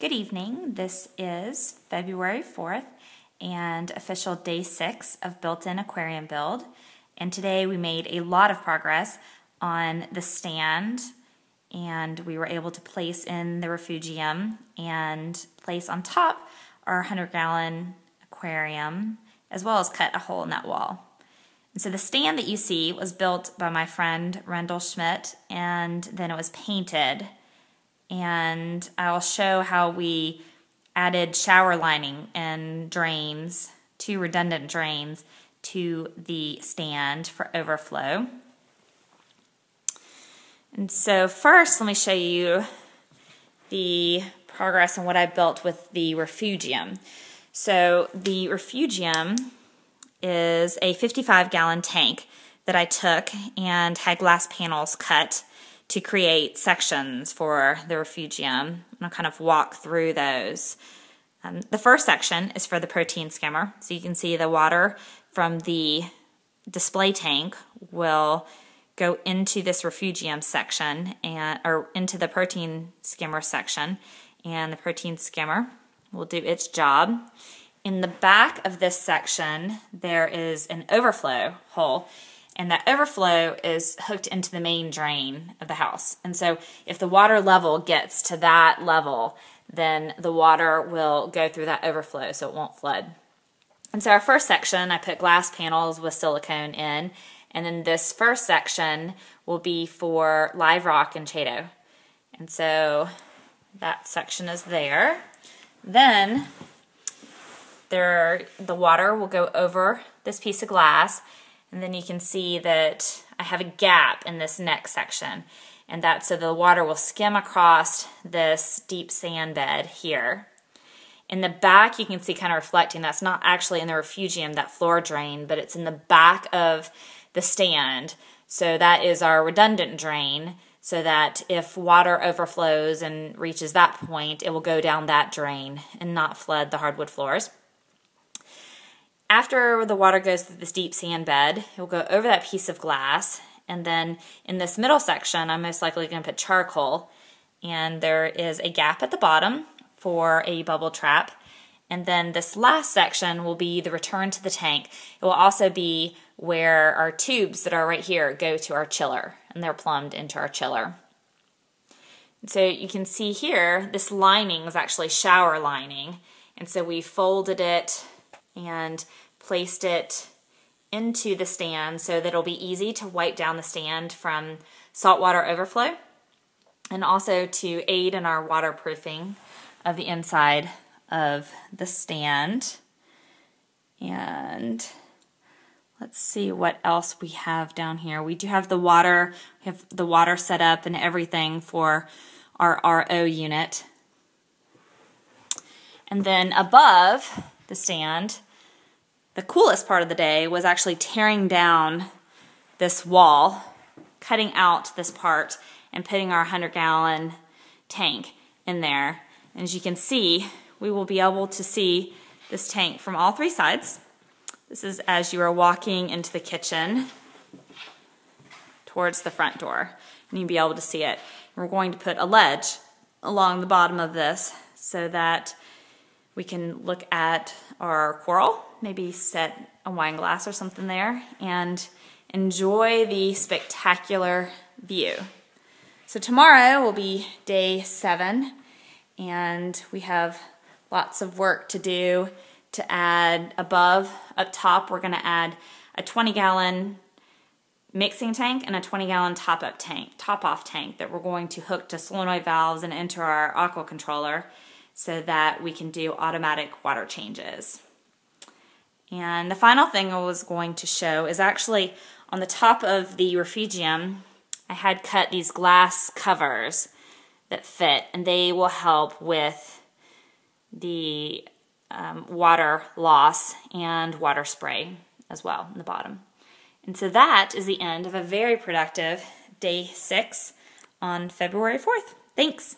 Good evening. This is February 4th and official day 6 of built-in aquarium build. And today we made a lot of progress on the stand, and we were able to place in the refugium and place on top our 100-gallon aquarium, as well as cut a hole in that wall. And so the stand that you see was built by my friend Rendell Schmidt, and then it was painted. And I'll show how we added shower lining and drains, 2 redundant drains, to the stand for overflow. And so first, let me show you the progress on what I built with the refugium. So the refugium is a 55-gallon tank that I took and had glass panels cut to create sections for the refugium. And I'll kind of walk through those. The first section is for the protein skimmer. So you can see the water from the display tank will go into this refugium section, or into the protein skimmer section, and the protein skimmer will do its job. In the back of this section, there is an overflow hole, and that overflow is hooked into the main drain of the house. And so if the water level gets to that level, then the water will go through that overflow so it won't flood. And so our first section, I put glass panels with silicone in, and then this first section will be for live rock and chaeto. And so that section is there. Then the water will go over this piece of glass, and then you can see that I have a gap in this next section, and that's so the water will skim across this deep sand bed here. In the back, you can see kind of reflecting, that's not actually in the refugium, that floor drain, but it's in the back of the stand. So that is our redundant drain, so that if water overflows and reaches that point, it will go down that drain and not flood the hardwood floors. After the water goes through this deep sand bed, it will go over that piece of glass, and then in this middle section, I'm most likely going to put charcoal, and there is a gap at the bottom for a bubble trap, and then this last section will be the return to the tank. It will also be where our tubes that are right here go to our chiller, and they're plumbed into our chiller. And so you can see here, this lining is actually shower lining, and so we folded it and placed it into the stand so that it'll be easy to wipe down the stand from saltwater overflow, and also to aid in our waterproofing of the inside of the stand. And let's see what else we have down here. We do have the water. We have the water set up and everything for our RO unit. And then above the stand, the coolest part of the day was actually tearing down this wall, cutting out this part, and putting our 100-gallon tank in there. And as you can see, we will be able to see this tank from all 3 sides. This is as you are walking into the kitchen towards the front door, and you'll be able to see it. And we're going to put a ledge along the bottom of this so that we can look at our coral, maybe set a wine glass or something there, and enjoy the spectacular view. So tomorrow will be day 7, and we have lots of work to do to add above. Up top, we're going to add a 20-gallon mixing tank and a 20-gallon top-off tank that we're going to hook to solenoid valves and enter our aqua controller so that we can do automatic water changes. And the final thing I was going to show is actually on the top of the refugium, I had cut these glass covers that fit, and they will help with the water loss and water spray as well in the bottom. And so that is the end of a very productive day 6 on February 4th. Thanks.